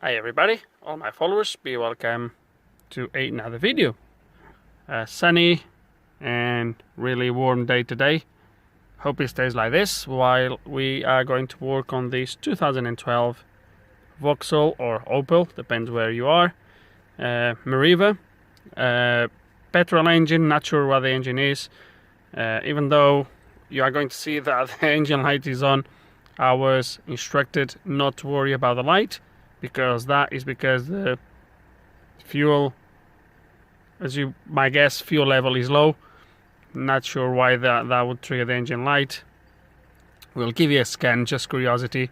Hi everybody, all my followers, be welcome to another video. Sunny and really warm day today. Hope it stays like this while we are going to work on this 2012 Vauxhall or Opel, depends where you are, Meriva. Petrol engine, not sure what the engine is. Even though you are going to see that the engine light is on, I was instructed not to worry about the light, because the fuel, as you might guess, fuel level is low. Not sure why that would trigger the engine light. We'll give you a scan, just curiosity,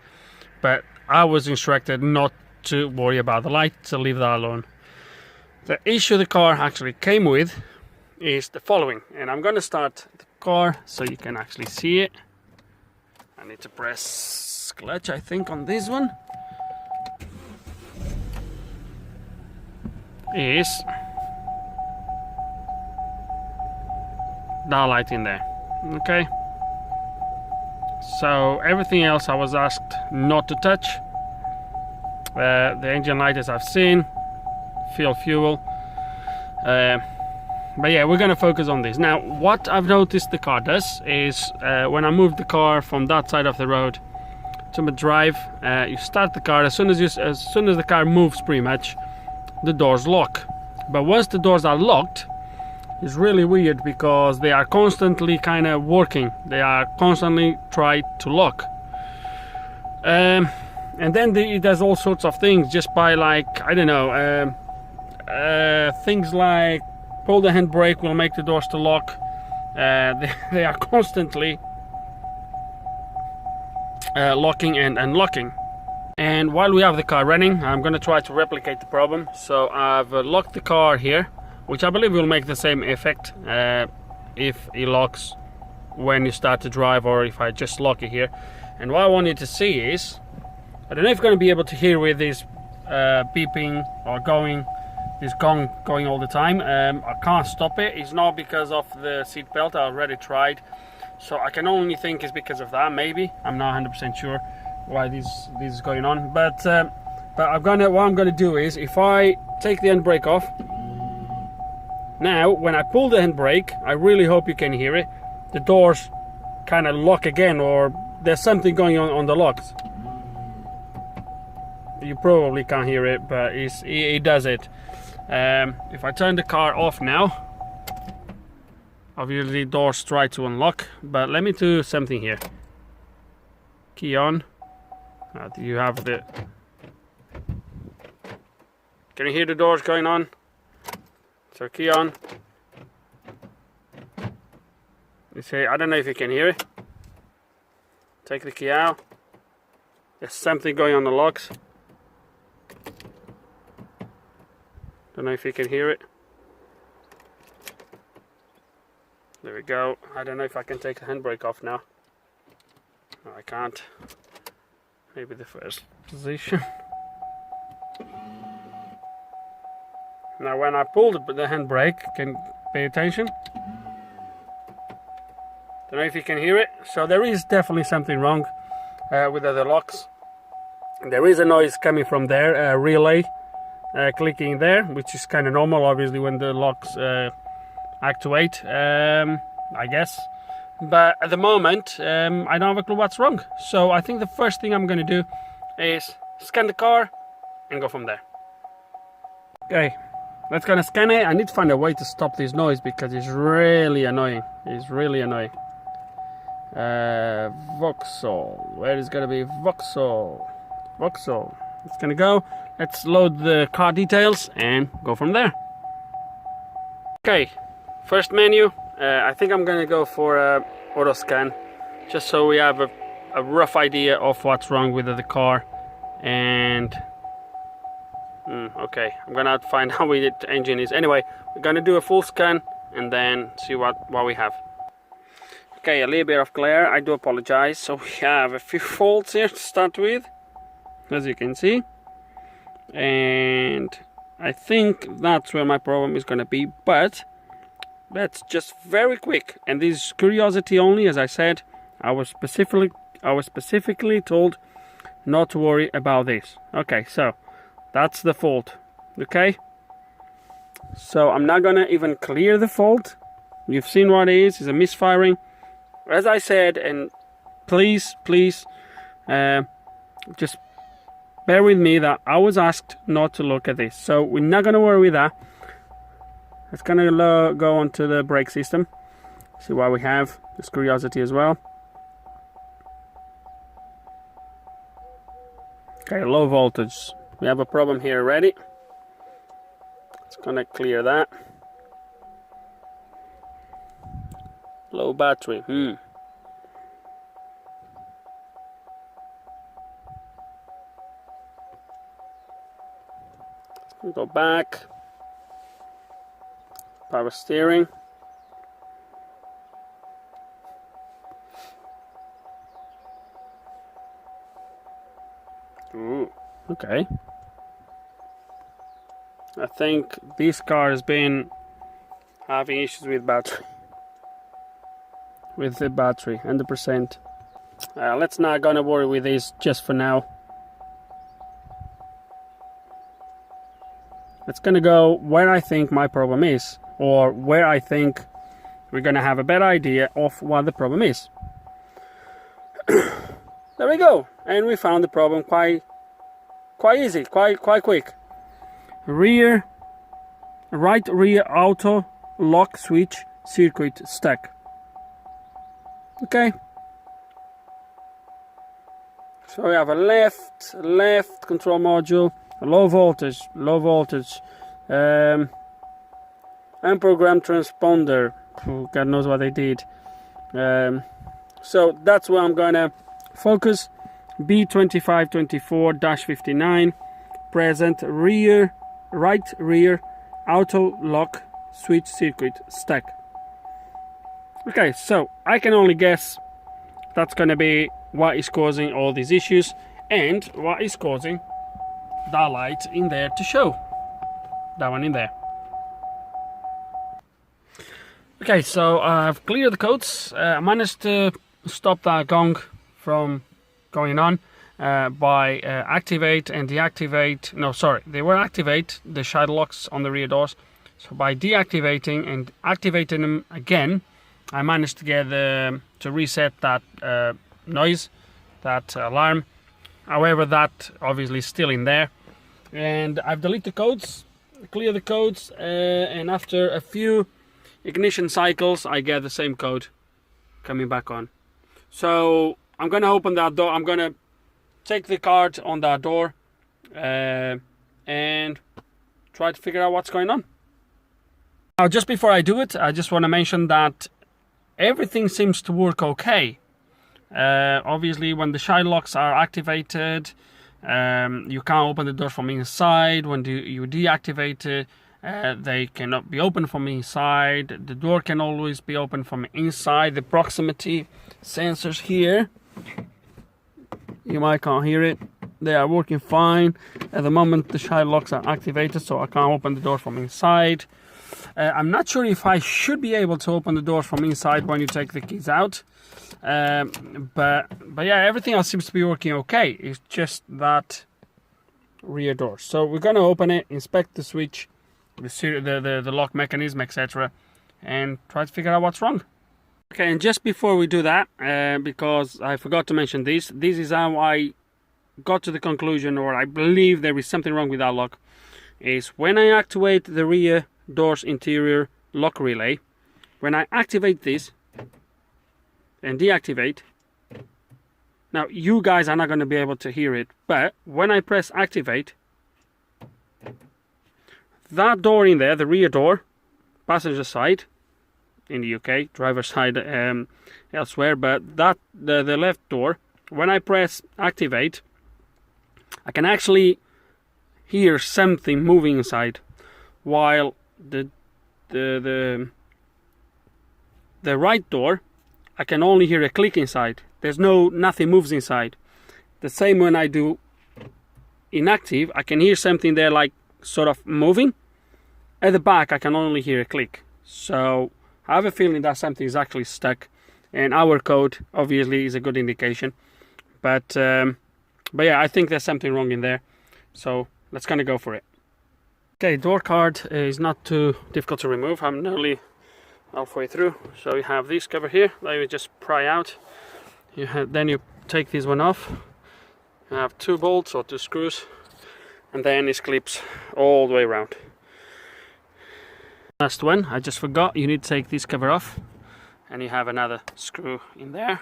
but I was instructed not to worry about the light, to leave that alone. The issue the car actually came with is the following, and I'm going to start the car so you can actually see it. I need to press clutch, I think, on this one. Is that light in there. Okay, so everything else I was asked not to touch. The engine light, as I've seen, fuel, but yeah, we're gonna focus on this. Now, what I've noticed the car does is when I move the car from that side of the road to the drive, you start the car, as soon as the car moves, pretty much the doors lock. But once the doors are locked, it's really weird because they are constantly kind of working. They are constantly trying to lock. And then it does all sorts of things just by, like, I don't know, things like pull the handbrake will make the doors to lock. They are constantly locking and unlocking. And while we have the car running, I'm going to try to replicate the problem. So I've locked the car here, which I believe will make the same effect if it locks when you start to drive, or if I just lock it here. And what I wanted to see is, I don't know if you're going to be able to hear with this beeping or going, this gong going all the time. I can't stop it. It's not because of the seat belt. I already tried, so I can only think it's because of that. Maybe, I'm not 100% sure why this is going on, but what I'm gonna do is, if I take the handbrake off now, when I pull the handbrake, I really hope you can hear it, the doors kind of lock again, or there's something going on the locks. You probably can't hear it, but it does it. If I turn the car off now, obviously doors try to unlock, but let me do something here. Key on. You have the... Can you hear the doors going on? So key on. You see, I don't know if you can hear it. Take the key out. There's something going on the locks. Don't know if you can hear it. There we go. I don't know if I can take the handbrake off now. No, I can't. Maybe the first position. Now when I pull the handbrake, can pay attention. Don't know if you can hear it. So there is definitely something wrong with the locks. There is a noise coming from there, a relay clicking there, which is kind of normal, obviously, when the locks actuate, I guess. But at the moment, I don't have a clue what's wrong. So I think the first thing I'm going to do is scan the car and go from there. Okay, let's go and scan it. I need to find a way to stop this noise because it's really annoying. It's really annoying. Vauxhall. Where is going to be Vauxhall? Vauxhall. It's going to go. Let's load the car details and go from there. Okay, first menu. I think I'm gonna go for auto scan, just so we have a rough idea of what's wrong with the car. And okay, I'm gonna have to find out where the engine is. Anyway, we're gonna do a full scan and then see what we have. Okay, a little bit of glare, I do apologize. So we have a few faults here to start with, as you can see, and I think that's where my problem is gonna be. But that's just very quick, and this is curiosity only. As I said, I was specifically told not to worry about this. Okay, so That's the fault. Okay, so I'm not gonna even clear the fault. You've seen what it is. It's a misfiring, as I said. And please just bear with me that I was asked not to look at this, so we're not gonna worry with that. It's gonna go onto the brake system, see what we have. Just curiosity as well. Okay, low voltage. We have a problem here already. It's gonna clear that. Low battery. Go back. Power steering. Ooh, okay. I think this car has been having issues with battery. With the battery, 100%. Let's not gonna worry with this just for now. It's gonna go where I think my problem is, or where I think we're gonna have a better idea of what the problem is. There we go, and we found the problem quite easy, quite quick. Right rear auto lock switch circuit stuck. Okay, so we have a left control module, a low voltage, unprogrammed transponder. God knows what they did. So that's where I'm gonna focus. B2524-59 present right rear auto lock switch circuit stuck. Okay, so I can only guess that's gonna be what is causing all these issues and what is causing that light in there to show. That one in there. Okay, so I've cleared the codes. I managed to stop that gong from going on by activate and deactivate. No, sorry, they were activate the shadow locks on the rear doors. So by deactivating and activating them again, I managed to get to reset that noise, that alarm. However, that obviously is still in there. And I've deleted the codes, clear the codes, and after a few ignition cycles, I get the same code coming back on. So I'm gonna open that door. I'm gonna take the card on that door and try to figure out what's going on. Now, just before I do it, I just want to mention that everything seems to work okay. Obviously, when the shadow locks are activated, you can't open the door from inside. When you deactivate it, they cannot be opened from inside. The door can always be opened from inside. The proximity sensors here, you might can't hear it, they are working fine. At the moment the shadow locks are activated, so I can't open the door from inside. I'm not sure if I should be able to open the door from inside when you take the keys out. But yeah, everything else seems to be working okay. It's just that rear door. So we're gonna open it, inspect the switch, the lock mechanism, etc., and try to figure out what's wrong. Okay, and just before we do that, because I forgot to mention this is how I got to the conclusion, or I believe there is something wrong with that lock, is when I activate the rear door's interior lock relay, when I activate this and deactivate, now you guys are not going to be able to hear it, but when I press activate, that door in there, the rear door, passenger side in the UK, driver side elsewhere, but that the left door, when I press activate, I can actually hear something moving inside, while the right door, I can only hear a click inside. There's nothing moves inside. The same when I do inactive, I can hear something there like sort of moving. At the back I can only hear a click. So I have a feeling that something is actually stuck, and our code obviously is a good indication. But yeah, I think there's something wrong in there. So let's kind of go for it. Okay, door card is not too difficult to remove. I'm nearly halfway through. So you have this cover here that you just pry out. Then you take this one off. You have 2 bolts or 2 screws, and then this clips all the way around. Last one, I just forgot, you need to take this cover off, and you have another screw in there.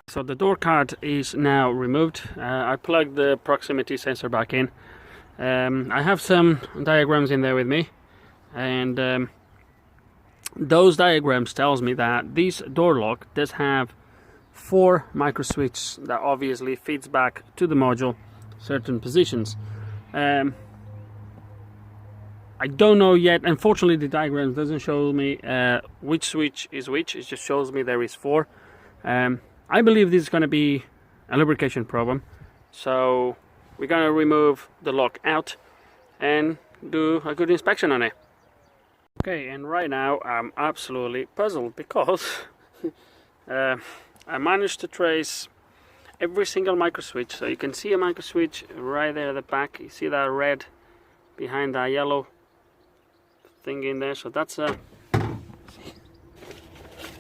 So the door card is now removed. I plugged the proximity sensor back in. I have some diagrams in there with me, and those diagrams tells me that this door lock does have 4 micro switches that obviously feeds back to the module certain positions. I don't know yet, unfortunately the diagram doesn't show me which switch is which, it just shows me there is 4. I believe this is going to be a lubrication problem, so we're going to remove the lock out and do a good inspection on it. Okay, and right now I'm absolutely puzzled because I managed to trace every single micro switch. So you can see a micro switch right there at the back. You see that red behind that yellow thing in there. So that's a... Let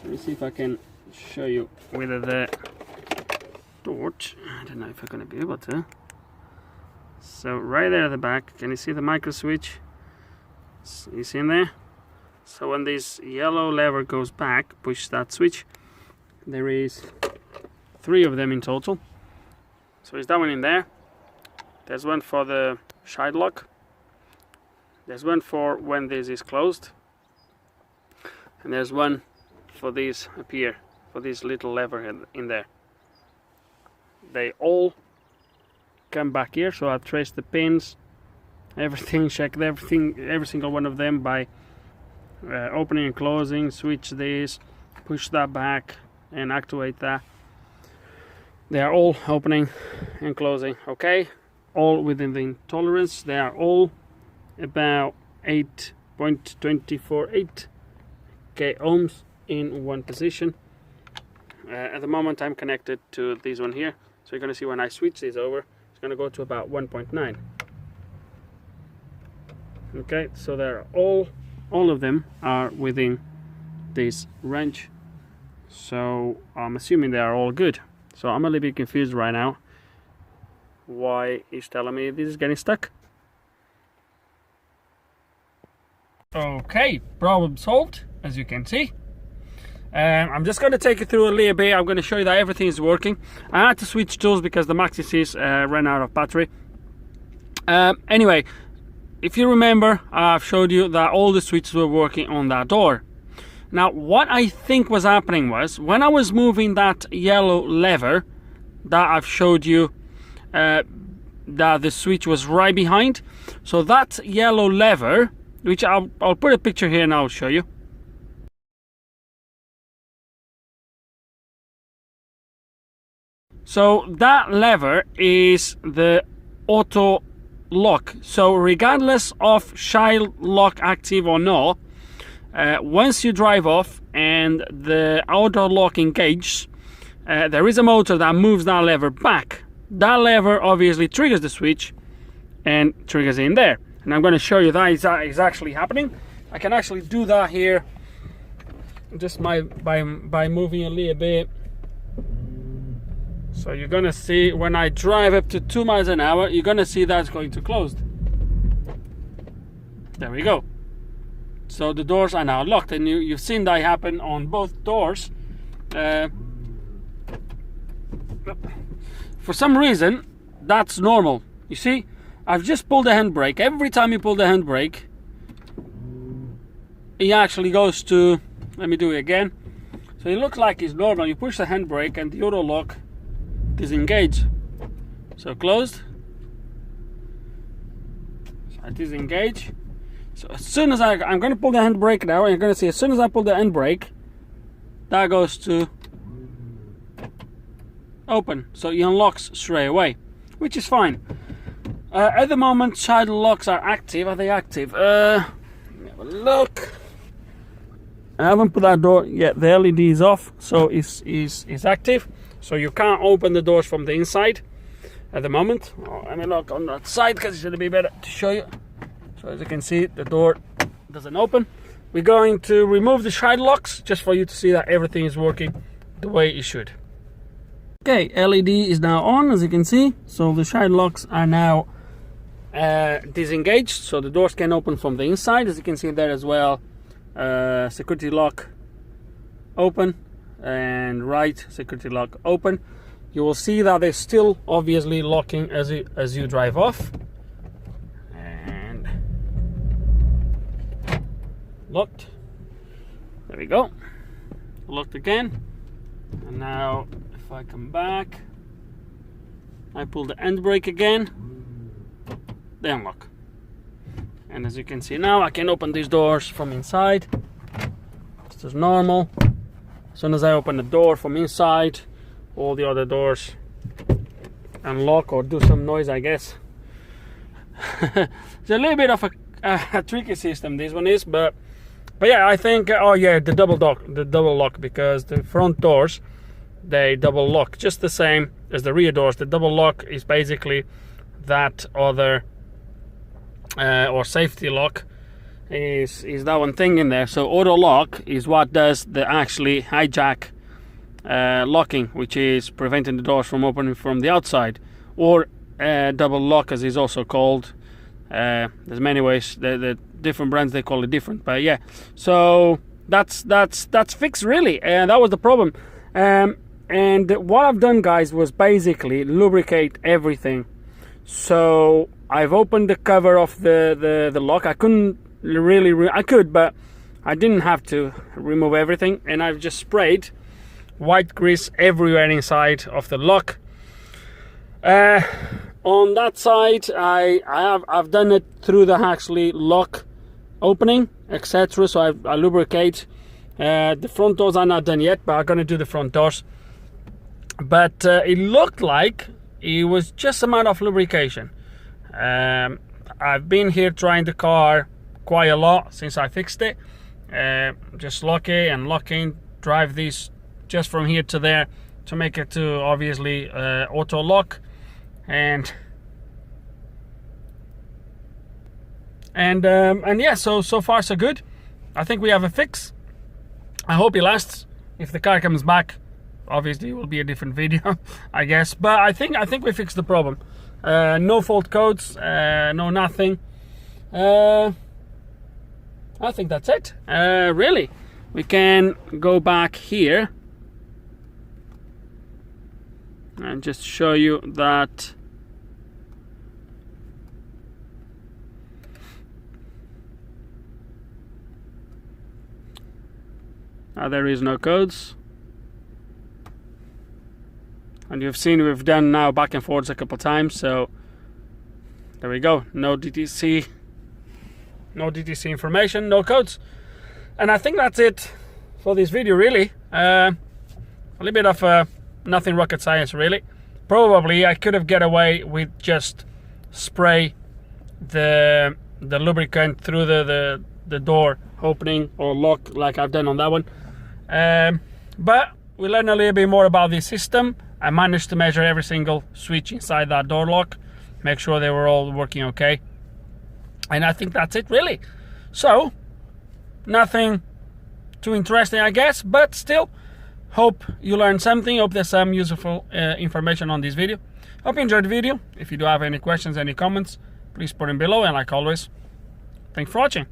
me see if I can show you with the torch. I don't know if I'm going to be able to. So right there at the back, can you see the micro switch? You see in there? So when this yellow lever goes back, push that switch. There is 3 of them in total. So there's that one in there. There's one for the child lock. There's one for when this is closed. And there's one for this up here, for this little lever in there. They all come back here, so I traced the pins, everything, checked everything, every single one of them by opening and closing, switch this, push that back and activate that. They are all opening and closing, okay, all within the tolerance. They are all about 8.248 k ohms in one position. At the moment I'm connected to this one here, so you're going to see when I switch this over, it's going to go to about 1.9. okay, so they're all of them are within this range, so I'm assuming they are all good. So I'm a little bit confused right now why he's telling me this is getting stuck. Okay, problem solved, as you can see. I'm just going to take you through a little bit. I'm going to show you that everything is working. I had to switch tools because the Maxi-Cs ran out of battery. Anyway, if you remember, I've showed you that all the switches were working on that door. Now, what I think was happening was, when I was moving that yellow lever that I've showed you, that the switch was right behind. So that yellow lever, which I'll put a picture here and I'll show you. So that lever is the auto lock. So regardless of child lock active or not, once you drive off and the auto lock engages, there is a motor that moves that lever back. That lever obviously triggers the switch and triggers in there. And I'm going to show you that is actually happening. I can actually do that here just by moving a little bit. So you're going to see when I drive up to 2 miles an hour, you're going to see that's going to close. There we go. So the doors are now locked, and you've seen that happen on both doors. For some reason, that's normal. You see, I've just pulled the handbrake. Every time you pull the handbrake, it actually goes to, let me do it again. So it looks like it's normal. You push the handbrake and the auto lock disengage. So closed. So I disengage. So as soon as I'm going to pull the handbrake now, and you're going to see as soon as I pull the handbrake, that goes to open. So it unlocks straight away, which is fine. At the moment, child locks are active. Are they active? Let me have a look. I haven't put that door yet. The LED is off, so it's active. So you can't open the doors from the inside. at the moment. Let me look on that side because it's going to be better to show you. So as you can see, the door doesn't open. We're going to remove the side locks just for you to see that everything is working the way it should. Okay, LED is now on, as you can see. So the side locks are now disengaged, so the doors can open from the inside, as you can see there as well. Security lock open, and right security lock open. You will see that they're still obviously locking as you drive off. And locked. There we go. Locked again. And now if I come back, I pull the handbrake again, they unlock. And as you can see now, I can open these doors from inside just as normal. As soon as I open the door from inside, all the other doors unlock or do some noise, I guess. It's a little bit of a tricky system, this one is, but yeah, I think, oh yeah, the double lock, because the front doors, they double lock just the same as the rear doors. The double lock is basically that other or safety lock is that one thing in there. So auto lock is what does the actually hijack locking, which is preventing the doors from opening from the outside, or double lock as is also called. There's many ways, the different brands they call it different, but yeah, so that's fixed really, and that was the problem. And what I've done, guys, was basically lubricate everything. So I've opened the cover of the lock. I couldn't really, I could, but I didn't have to remove everything, and I've just sprayed white grease everywhere inside of the lock. On that side, I've done it through the actually lock opening, etc. So I lubricate. The front doors are not done yet, but I'm gonna do the front doors. But it looked like it was just a matter of lubrication. I've been here trying the car quite a lot since I fixed it. Just lock it and lock in, drive this just from here to there to make it to obviously auto lock, and yeah, so far so good. I think we have a fix. I hope it lasts. If the car comes back, obviously it will be a different video, I guess. But I think we fixed the problem. No fault codes, no nothing. I think that's it. Really, we can go back here and just show you that there is no codes. And you've seen we've done now back and forwards a couple of times, so there we go. No DTC information, no codes. And I think that's it for this video, really. A little bit of nothing rocket science, really. Probably I could have get away with just spray the lubricant through the door opening or lock like I've done on that one. But we learned a little bit more about this system. I managed to measure every single switch inside that door lock, make sure they were all working okay. And I think that's it, really. So, nothing too interesting, I guess, but still, hope you learned something. Hope there's some useful information on this video. Hope you enjoyed the video. If you do have any questions, any comments, please put them below, and like always, thanks for watching.